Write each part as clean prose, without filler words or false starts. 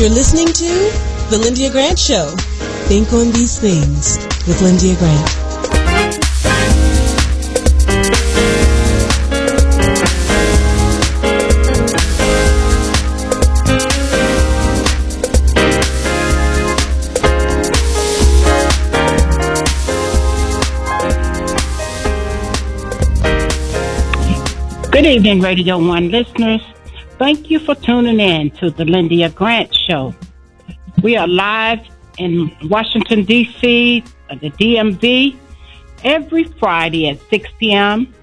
You're listening to The Lyndia Grant Show. Think on these things with Lyndia Grant. Good evening, Radio 1 listeners. Thank you for tuning in to the Lyndia Grant Show. We are live in Washington, D.C., the DMV, every Friday at 6 p.m.,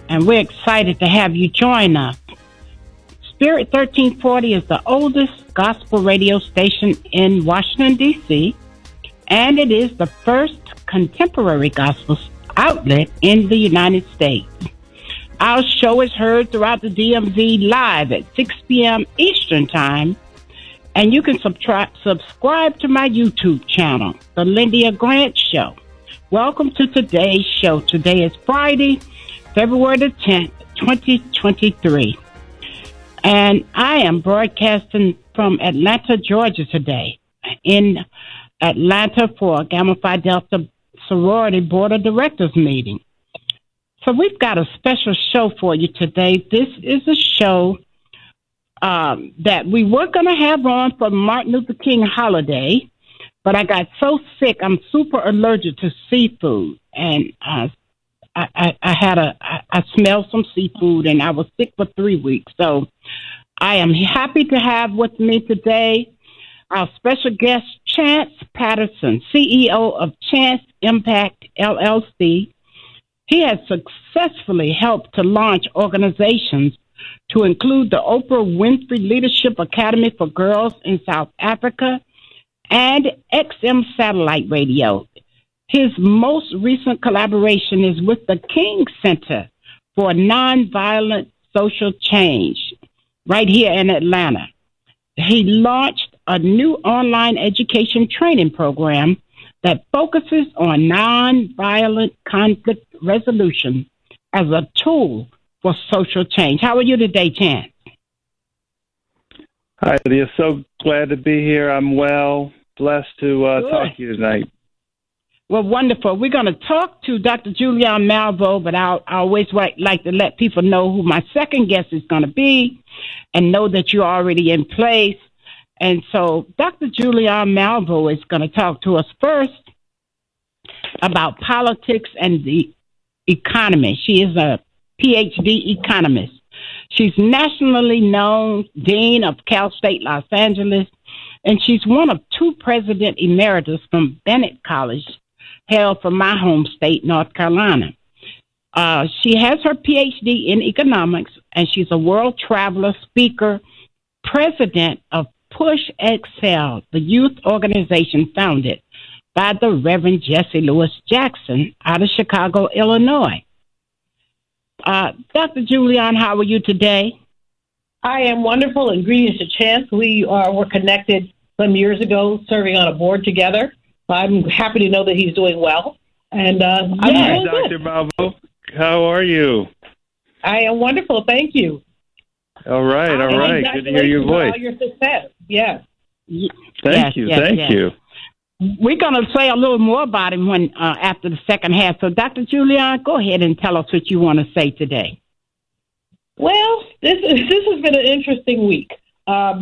and we're excited to have you join us. Spirit 1340 is the oldest gospel radio station in Washington, D.C., and it is the first contemporary gospel outlet in the United States. Our show is heard throughout the DMV live at 6 p.m. Eastern Time, and you can subscribe to my YouTube channel, The Lyndia Grant Show. Welcome to today's show. Today is Friday, February the 10th, 2023, and I am broadcasting from Atlanta, Georgia today, in Atlanta for Gamma Phi Delta Sorority Board of Directors meeting. So we've got a special show for you today. This is a show that we were going to have on for Martin Luther King holiday, but I got so sick, I'm super allergic to seafood, and I smelled some seafood, and I was sick for 3 weeks. So I am happy to have with me today our special guest, Chance Patterson, CEO of Chance Impact, LLC. He has successfully helped to launch organizations to include the Oprah Winfrey Leadership Academy for Girls in South Africa and XM Satellite Radio. His most recent collaboration is with the King Center for Nonviolent Social Change right here in Atlanta. He launched a new online education training program that focuses on nonviolent conflict resolution as a tool for social change. How are you today, Chance? Hi, Lydia. So glad to be here. I'm well. Blessed to talk to you tonight. Well, wonderful. We're going to talk to Dr. Julian Malvo, but I always like to let people know who my second guest is going to be and know that you're already in place. And so Dr. Julian Malvo is going to talk to us first about politics and the economy. She is a PhD economist. She's nationally known Dean of Cal State Los Angeles, and she's one of two President Emeritus from Bennett College, hailed from my home state, North Carolina. She has her PhD in economics, and she's a world traveler, speaker, president of Push Excel, the youth organization founded by the Reverend Jesse Lewis Jackson out of Chicago, Illinois. Dr. Julian, how are you today? I am wonderful, and greetings to Chance. We were connected some years ago, serving on a board together. I'm happy to know that he's doing well. And I'm doing Dr. Malvo, how are you? I am wonderful, thank you. All right. Good to hear your voice. All your success, yes. Thank you. We're going to say a little more about him when after the second half. So, Dr. Julian, go ahead and tell us what you want to say today. Well, this has been an interesting week. I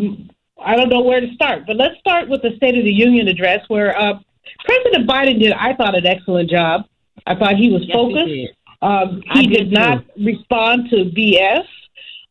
don't know where to start, but let's start with the State of the Union address, where President Biden did, I thought, an excellent job. I thought he was focused. He did not respond to BS.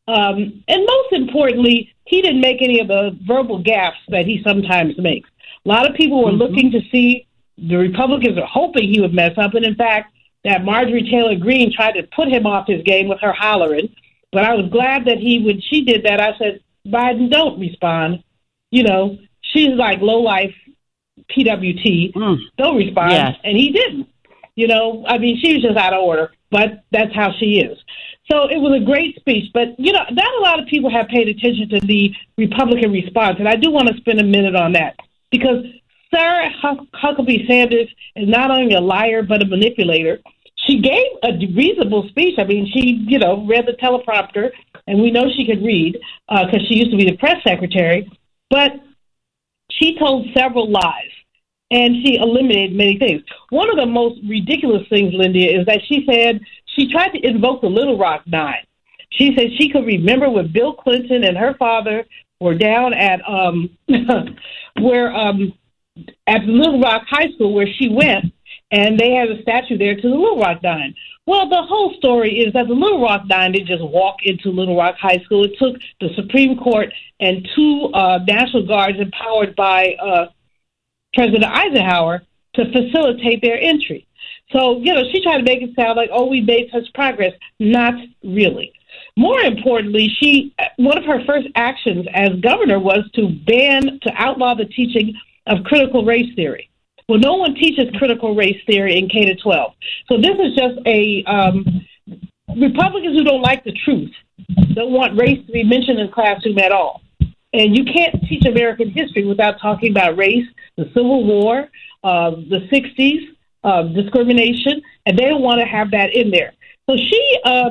And most importantly, he didn't make any of the verbal gaffes that he sometimes makes. A lot of people were looking to see, the Republicans are hoping he would mess up. And in fact, that Marjorie Taylor Greene tried to put him off his game with her hollering. But I was glad that when she did that, I said, Biden, don't respond. You know, she's like low-life PWT. Don't respond. Yes. And he didn't. You know, I mean, she was just out of order. But that's how she is. So it was a great speech. But, you know, not a lot of people have paid attention to the Republican response. And I do want to spend a minute on that. Because Sarah Huckabee Sanders is not only a liar, but a manipulator. She gave a reasonable speech. I mean, she, read the teleprompter, and we know she could read because she used to be the press secretary. But She told several lies, and she eliminated many things. One of the most ridiculous things, Lyndia, is that she said she tried to invoke the Little Rock Nine. She said she could remember when Bill Clinton and her father were down at at Little Rock High School where she went, and they had a statue there to the Little Rock Nine. Well, the whole story is that the Little Rock Nine didn't just walk into Little Rock High School. It took the Supreme Court and two National Guards empowered by President Eisenhower to facilitate their entry. So, she tried to make it sound like, we made such progress. Not really. More importantly, one of her first actions as governor was to outlaw the teaching of critical race theory. Well, no one teaches critical race theory in K-12. So this is just Republicans who don't like the truth, don't want race to be mentioned in the classroom at all. And you can't teach American history without talking about race, the Civil War, the 60s, discrimination, and they don't want to have that in there. So she, I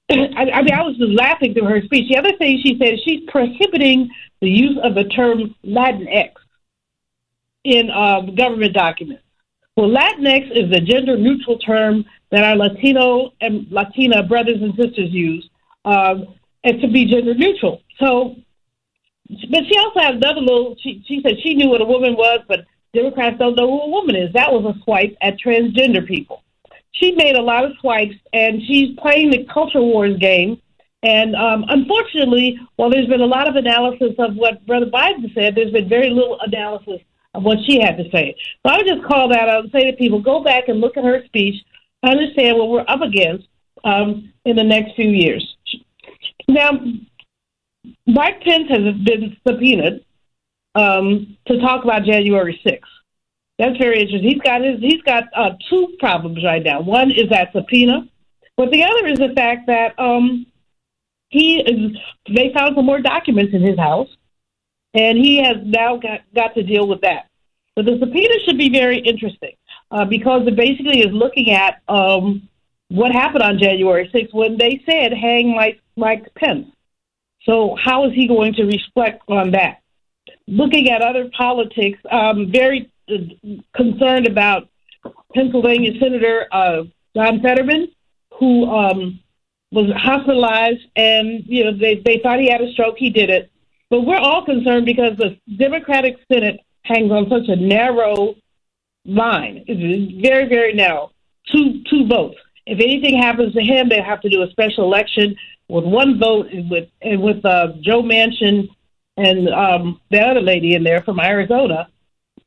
was just laughing through her speech. The other thing she said is she's prohibiting the use of the term Latinx in government documents. Well, Latinx is a gender-neutral term that our Latino and Latina brothers and sisters use, and to be gender-neutral. So, but she also had another she said she knew what a woman was, but Democrats don't know who a woman is. That was a swipe at transgender people. She made a lot of swipes, and she's playing the culture wars game. And unfortunately, while there's been a lot of analysis of what Brother Biden said, there's been very little analysis of what she had to say. So I would just call that out and say to people, go back and look at her speech, understand what we're up against in the next few years. Now, Mike Pence has been subpoenaed to talk about January 6th. That's very interesting. He's got two problems right now. One is that subpoena, but the other is the fact that they found some more documents in his house, and he has now got to deal with that. But the subpoena should be very interesting because it basically is looking at what happened on January 6th when they said hang Mike Pence. So how is he going to reflect on that? Looking at other politics, very concerned about Pennsylvania Senator John Fetterman, who was hospitalized, and they thought he had a stroke. He did it. But we're all concerned because the Democratic Senate hangs on such a narrow line. It's very, very narrow. Two votes. If anything happens to him, they have to do a special election with one vote, with Joe Manchin and the other lady in there from Arizona.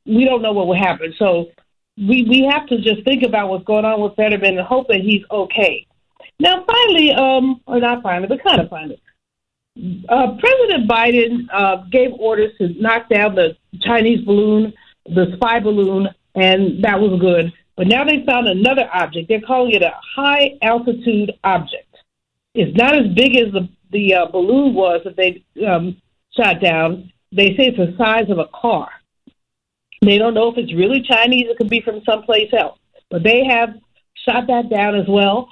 We don't know what will happen. So we have to just think about what's going on with Fetterman and hope that he's okay. Now, finally, or not finally, but kind of finally, President Biden gave orders to knock down the Chinese balloon, the spy balloon, and that was good. But now they found another object. They're calling it a high-altitude object. It's not as big as the balloon was that they shot down. They say it's the size of a car. They don't know if it's really Chinese. It could be from someplace else. But they have shot that down as well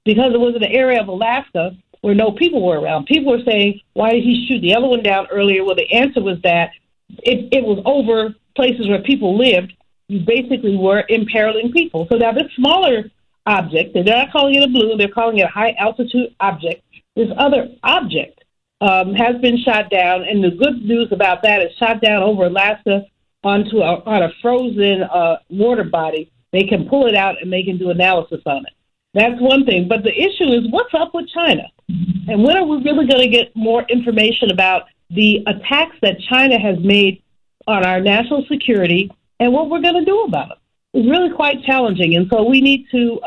because it was in an area of Alaska where no people were around. People were saying, why did he shoot the other one down earlier? Well, the answer was that it was over places where people lived. You basically were imperiling people. So now this smaller object, they're not calling it a balloon, they're calling it a high-altitude object. This other object has been shot down, and the good news about that is shot down over Alaska on a frozen water body. They can pull it out and they can do analysis on it. That's one thing. But the issue is what's up with China? And when are we really going to get more information about the attacks that China has made on our national security and what we're going to do about it? It's really quite challenging. And so we need to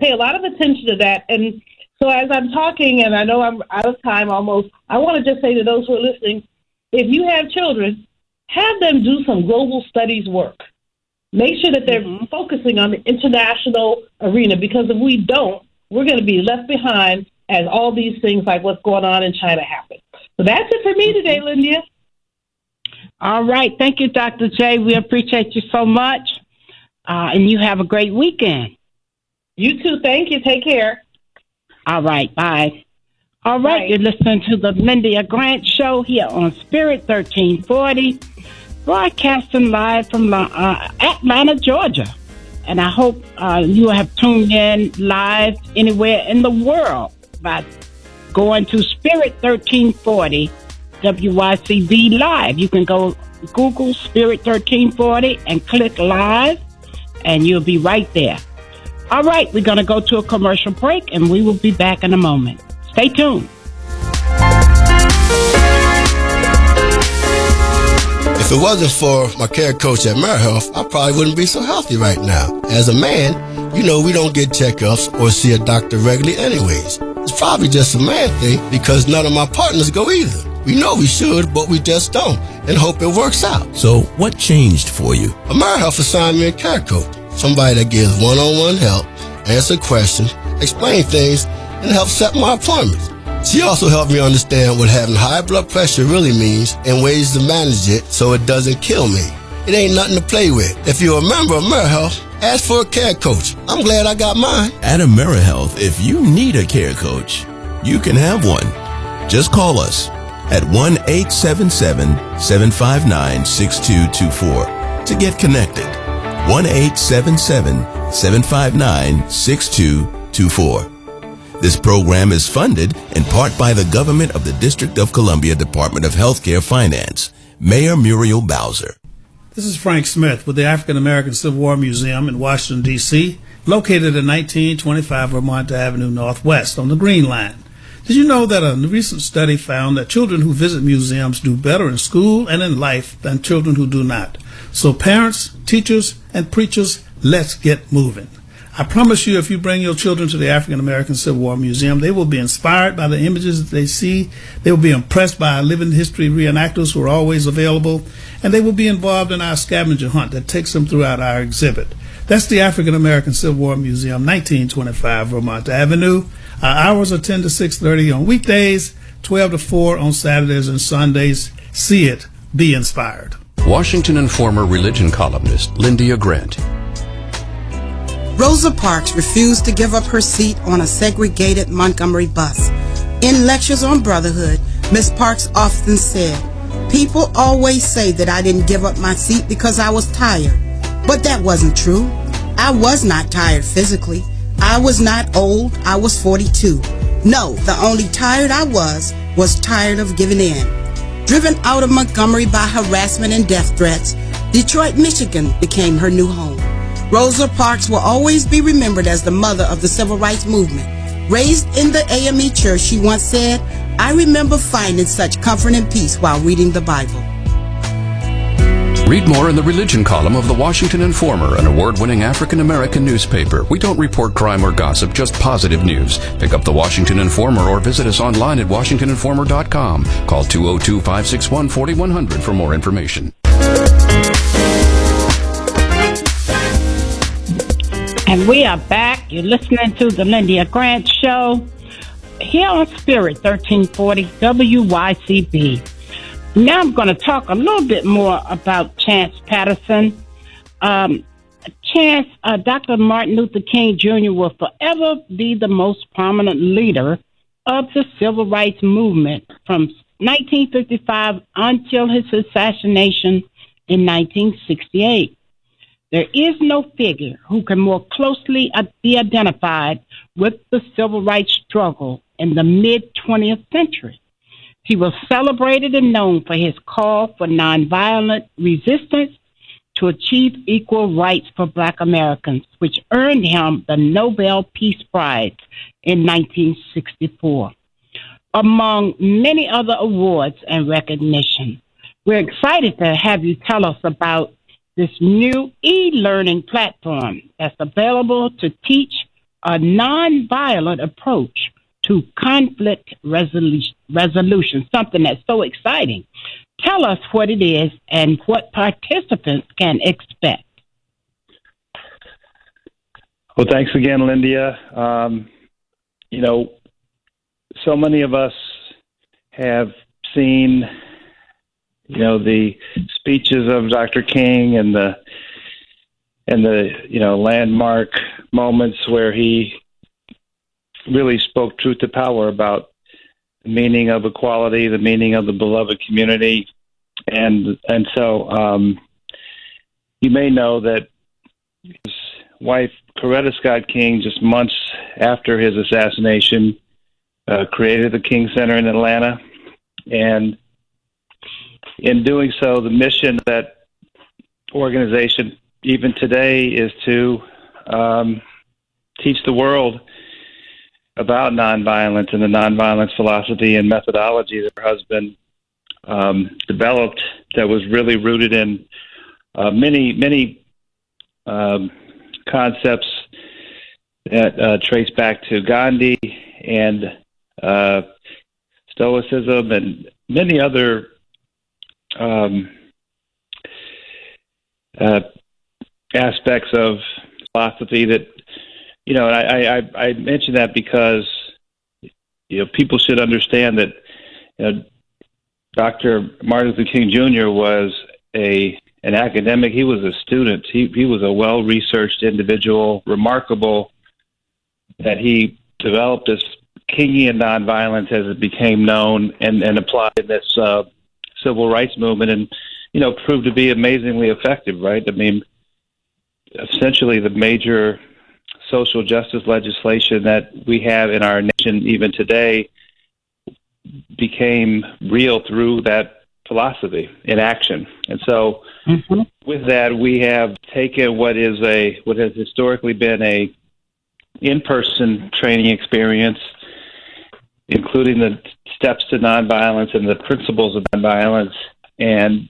pay a lot of attention to that. And so as I'm talking, and I know I'm out of time almost, I want to just say to those who are listening, if you have children, have them do some global studies work. Make sure that they're focusing on the international arena, because if we don't, we're going to be left behind as all these things like what's going on in China happen. So that's it for me today, Lyndia. All right. Thank you, Dr. J. We appreciate you so much. And you have a great weekend. You too. Thank you. Take care. All right. Bye. All right, Right. you're listening to the Lyndia Grant Show here on Spirit 1340, broadcasting live from Atlanta, Georgia. And I hope you have tuned in live anywhere in the world by going to Spirit 1340 WYCB Live. You can go Google Spirit 1340 and click live, and you'll be right there. All right, we're going to go to a commercial break, and we will be back in a moment. Stay tuned. If it wasn't for my care coach at AmeriHealth, I probably wouldn't be so healthy right now. As a man, we don't get checkups or see a doctor regularly anyways. It's probably just a man thing because none of my partners go either. We know we should, but we just don't, and hope it works out. So what changed for you? AmeriHealth assigned me a care coach, somebody that gives one-on-one help, answer questions, explain things, and help set my appointments. She also helped me understand what having high blood pressure really means and ways to manage it so it doesn't kill me. It ain't nothing to play with. If you're a member of AmeriHealth, ask for a care coach. I'm glad I got mine. At AmeriHealth, if you need a care coach, you can have one. Just call us at 1-877-759-6224 to get connected. 1-877-759-6224. This program is funded in part by the government of the District of Columbia Department of Healthcare Finance. Mayor Muriel Bowser. This is Frank Smith with the African American Civil War Museum in Washington, D.C., located at 1925 Vermont Avenue Northwest on the Green Line. Did you know that a recent study found that children who visit museums do better in school and in life than children who do not? So parents, teachers, and preachers, let's get moving. I promise you, if you bring your children to the African American Civil War Museum, they will be inspired by the images that they see. They will be impressed by our living history reenactors who are always available, and they will be involved in our scavenger hunt that takes them throughout our exhibit. That's the African American Civil War Museum, 1925 Vermont Avenue. Our hours are 10 to 6:30 on weekdays, 12 to 4 on Saturdays and Sundays. See it. Be inspired. Washington and former religion columnist Lyndia Grant. Rosa Parks refused to give up her seat on a segregated Montgomery bus. In lectures on brotherhood, Miss Parks often said, "People always say that I didn't give up my seat because I was tired." But that wasn't true. I was not tired physically. I was not old. I was 42. No, the only tired I was tired of giving in. Driven out of Montgomery by harassment and death threats, Detroit, Michigan became her new home. Rosa Parks will always be remembered as the mother of the civil rights movement. Raised in the AME church, she once said, "I remember finding such comfort and peace while reading the Bible." Read more in the religion column of the Washington Informer, an award-winning African-American newspaper. We don't report crime or gossip, just positive news. Pick up the Washington Informer or visit us online at washingtoninformer.com. Call 202-561-4100 for more information. And we are back. You're listening to the Lyndia Grant Show here on Spirit 1340 WYCB. Now I'm going to talk a little bit more about Chance Patterson. Dr. Martin Luther King Jr. will forever be the most prominent leader of the civil rights movement from 1955 until his assassination in 1968. There is no figure who can more closely be identified with the civil rights struggle in the mid-20th century. He was celebrated and known for his call for nonviolent resistance to achieve equal rights for Black Americans, which earned him the Nobel Peace Prize in 1964, among many other awards and recognition. We're excited to have you tell us about this new e-learning platform that's available to teach a nonviolent approach to conflict resolution, something that's so exciting. Tell us what it is and what participants can expect. Well, thanks again, Lyndia. So many of us have seen, the speeches of Dr. King and the landmark moments where he really spoke truth to power about the meaning of equality, the meaning of the beloved community, and so you may know that his wife, Coretta Scott King, just months after his assassination, created the King Center in Atlanta, and in doing so, the mission of that organization, even today, is to teach the world about nonviolence and the nonviolence philosophy and methodology that her husband developed, that was really rooted in many concepts that trace back to Gandhi and Stoicism and many other aspects of philosophy that, and I mention that because, people should understand that, Dr. Martin Luther King Jr. was an academic. He was a student. He was a well-researched individual, remarkable that he developed this Kingian nonviolence as it became known and applied in this civil rights movement, and proved to be amazingly effective, right? I mean, essentially the major social justice legislation that we have in our nation even today became real through that philosophy in action. And so with that, we have taken what has historically been a in-person training experience, including the steps to nonviolence and the principles of nonviolence, and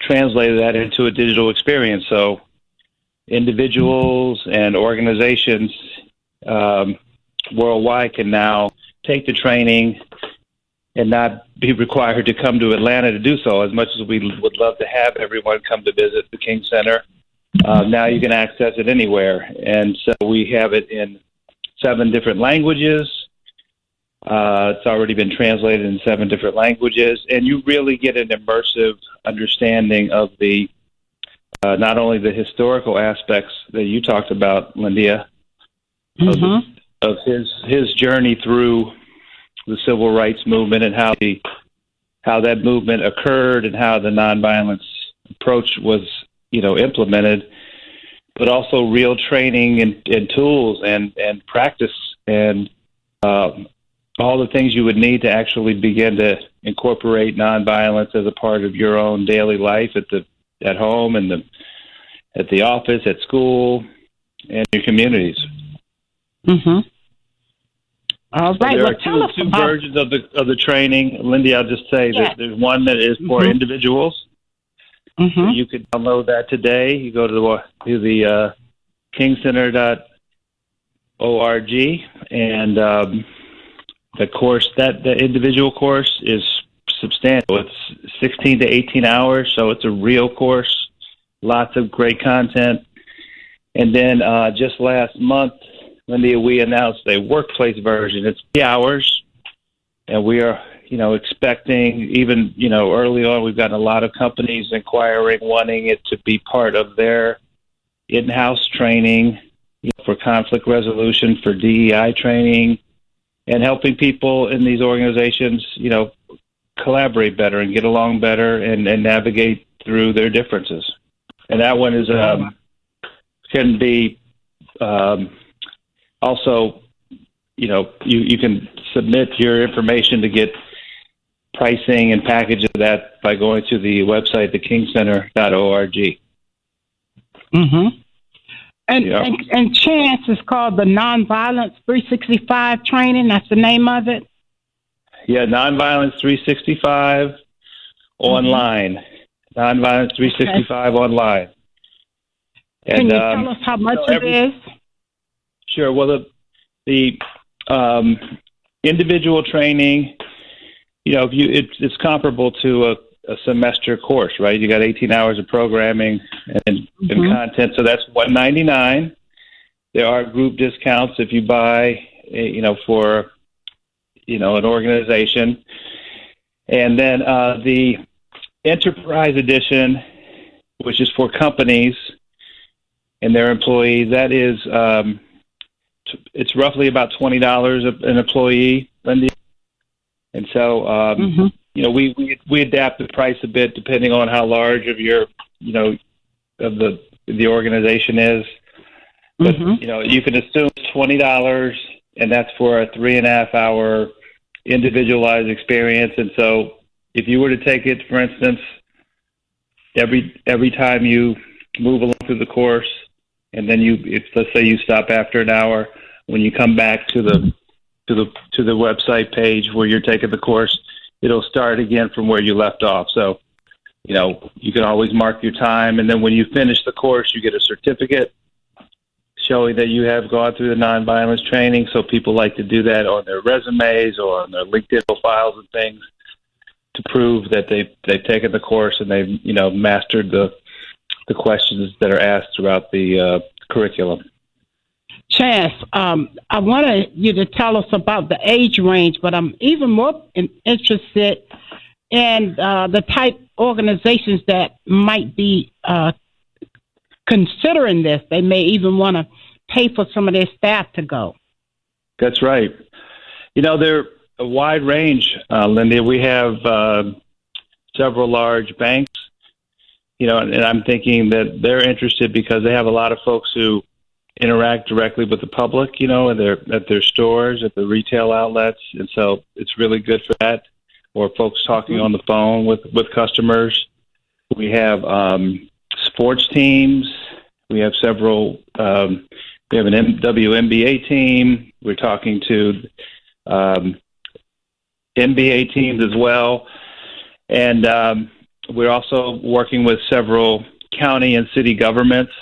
translated that into a digital experience. So individuals and organizations worldwide can now take the training and not be required to come to Atlanta to do so, as much as we would love to have everyone come to visit the King Center. Now you can access it anywhere. And so we have it in 7 different languages. It's already been translated in 7 different languages, and you really get an immersive understanding of the not only the historical aspects that you talked about, Lyndia, of his journey through the civil rights movement and how that movement occurred and how the nonviolence approach was implemented, but also real training and tools and practice and all the things you would need to actually begin to incorporate nonviolence as a part of your own daily life at home and at the office, at school, and your communities. All right. So there are two versions of the training. Lindy, I'll just say that there's one that is for individuals. So you could download that today. You go to the kingcenter.org, and the course, the individual course, is substantial. It's 16 to 18 hours, so it's a real course. Lots of great content. And then just last month, Lindy, we announced a workplace version. It's 3 hours, and we are, expecting even, early on, we've gotten a lot of companies inquiring, wanting it to be part of their in-house training for conflict resolution, for DEI training, and helping people in these organizations, collaborate better and get along better and navigate through their differences. And that one is can be also, you can submit your information to get pricing and package of that by going to the website, thekingcenter.org. And Chance is called the Nonviolence 365 training. That's the name of it? Yeah, Nonviolence 365 online. Nonviolence 365 online. And, can you tell us how much it is? Sure. Well, the individual training, it's comparable to a semester course, right? You got 18 hours of programming and content, so that's $199. There are group discounts if you buy, for an organization, and then the Enterprise Edition, which is for companies and their employees. That is, it's roughly about $20 an employee, Lindy. And so, we adapt the price a bit depending on how large of your, of the organization is. But, you can assume $20, and that's for a 3.5 hour individualized experience. And so if you were to take it, for instance, every time you move along through the course, and then let's say you stop after an hour, when you come back to the website page where you're taking the course, it'll start again from where you left off. So, you can always mark your time, and then when you finish the course, you get a certificate showing that you have gone through the nonviolence training. So people like to do that on their resumes or on their LinkedIn profiles and things to prove that they've taken the course and they've mastered the questions that are asked throughout the curriculum. Chance, I wanted you to tell us about the age range, but I'm even more interested in the type organizations that might be considering this. They may even want to pay for some of their staff to go. That's right. They're a wide range, Lyndia. We have several large banks, and I'm thinking that they're interested because they have a lot of folks who interact directly with the public, at their stores, at the retail outlets. And so it's really good for that. Or folks talking on the phone with customers. We have sports teams. We have several. We have an WNBA team. We're talking to NBA teams as well, and we're also working with several county and city governments.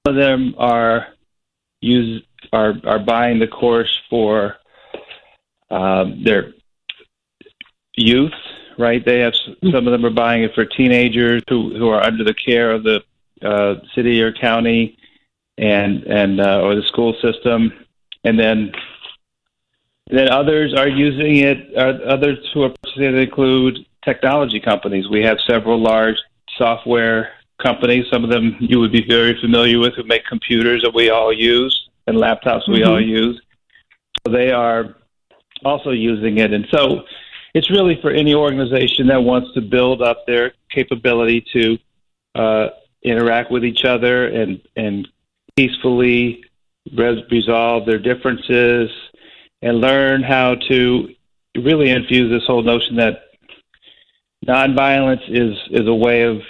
Some of them are buying the course for their youth. Right? They have some of them are buying it for teenagers who are under the care of the city or county and or the school system, and then others are using it. Others who are purchasing it include technology companies. We have several large software companies. Some of them you would be very familiar with, who make computers that we all use and laptops we all use. So they are also using it, and so it's really for any organization that wants to build up their capability to interact with each other and peacefully resolve their differences and learn how to really infuse this whole notion that nonviolence is a way of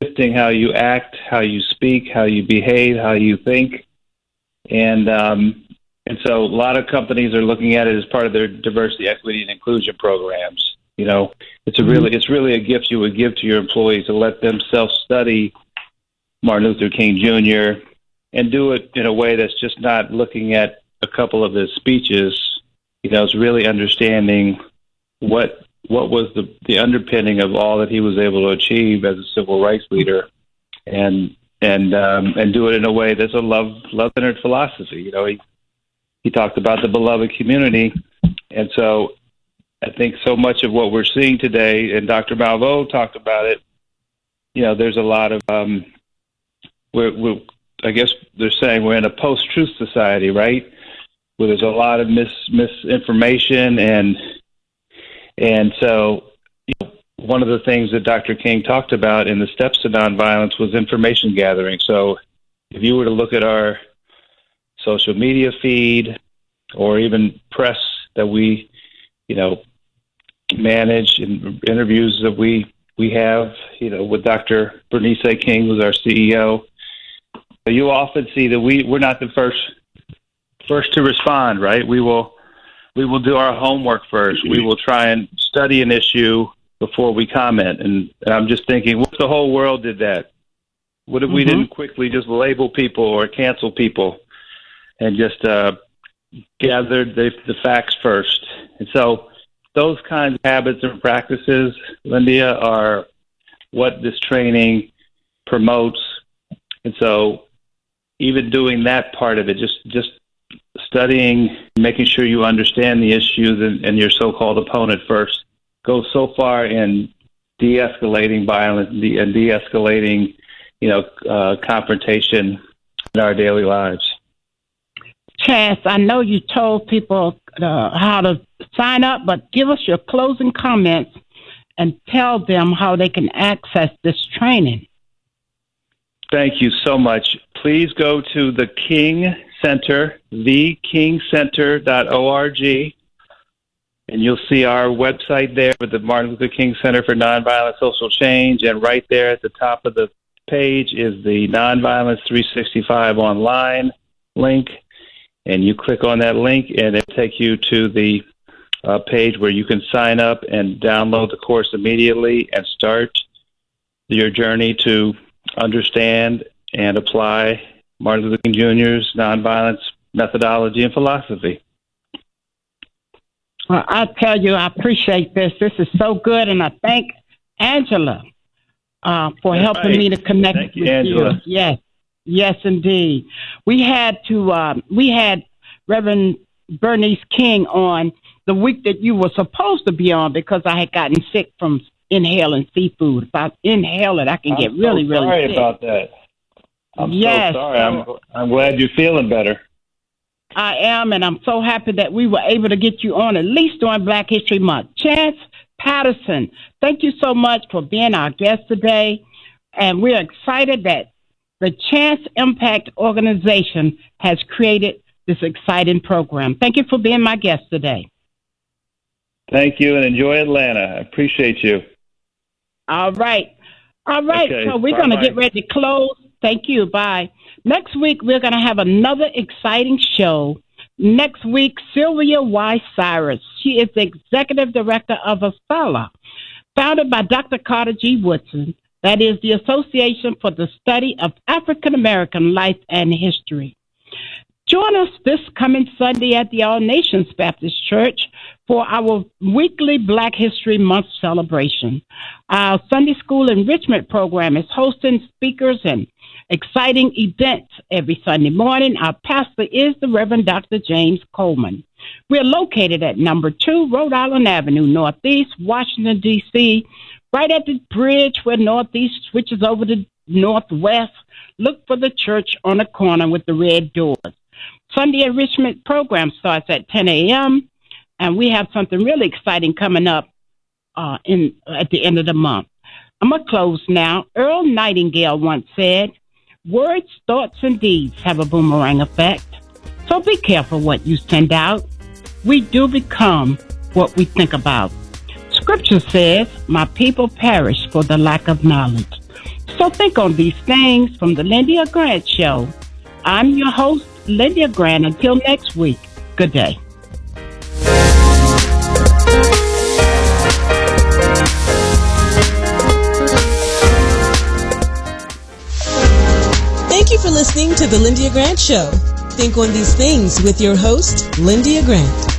shifting how you act, how you speak, how you behave, how you think. And so a lot of companies are looking at it as part of their diversity, equity, and inclusion programs. It's really a gift you would give to your employees to let them self-study Martin Luther King Jr. and do it in a way that's just not looking at a couple of his speeches. It's really understanding what was the underpinning of all that he was able to achieve as a civil rights leader, and do it in a way that's a love-centered philosophy. He talked about the beloved community, and so I think so much of what we're seeing today, and Dr. Malveaux talked about it. There's a lot of I guess they're saying we're in a post-truth society, right? Where there's a lot of misinformation, and so one of the things that Dr. King talked about in the steps to nonviolence was information gathering. So if you were to look at our social media feed or even press that we, manage and interviews that we have, with Dr. Bernice King, who's our CEO, you often see that we're not the first to respond, right? We will do our homework first. We will try and study an issue before we comment. And I'm just thinking, what if the whole world did that? What if we didn't quickly just label people or cancel people and just gathered the facts first? And so those kinds of habits and practices, Lyndia, are what this training promotes. And so even doing that part of it, just studying, making sure you understand the issues and your so-called opponent first, goes so far in de-escalating violence and de-escalating, confrontation in our daily lives. Chance, I know you told people how to sign up, but give us your closing comments and tell them how they can access this training. Thank you so much. Please go to the King Center, thekingcenter.org, and you'll see our website there with the Martin Luther King Center for Nonviolent Social Change, and right there at the top of the page is the Nonviolence 365 online link, and you click on that link, and it'll take you to the page where you can sign up and download the course immediately and start your journey to understand and apply Martin Luther King Jr.'s nonviolence methodology and philosophy. Well, I tell you, I appreciate this. This is so good, and I thank Angela for helping me to connect with you. Angela. Yes, indeed. We had Reverend Bernice King on the week that you were supposed to be on because I had gotten sick from inhaling seafood. If I inhale it, I can get really sick. Sorry about that. I'm so sorry. I'm glad you're feeling better. I am, and I'm so happy that we were able to get you on at least during Black History Month. Chance Patterson, thank you so much for being our guest today, and we're excited that the Chance Impact Organization has created this exciting program. Thank you for being my guest today. Thank you, and enjoy Atlanta. I appreciate you. All right. Okay, so we're going to get ready to close. Thank you. Bye. Next week, we're going to have another exciting show. Next week, Sylvia Y. Cyrus. She is the executive director of ASALA, founded by Dr. Carter G. Woodson. That is the Association for the Study of African American Life and History. Join us this coming Sunday at the All Nations Baptist Church for our weekly Black History Month celebration. Our Sunday School Enrichment Program is hosting speakers and exciting events every Sunday morning. Our pastor is the Reverend Dr. James Coleman. We're located at number 2 Rhode Island Avenue, Northeast, Washington, D.C., right at the bridge where Northeast switches over to Northwest. Look for the church on the corner with the red doors. Sunday enrichment program starts at 10 a.m., and we have something really exciting coming up at the end of the month. I'm going to close now. Earl Nightingale once said, "Words, thoughts, and deeds have a boomerang effect. So be careful what you send out. We do become what we think about." Scripture says, "My people perish for the lack of knowledge." So think on these things. From the Lyndia Grant Show, I'm your host, Lyndia Grant. Until next week, good day. Thank you for listening to the Lyndia Grant Show. Think on these things with your host, Lyndia Grant.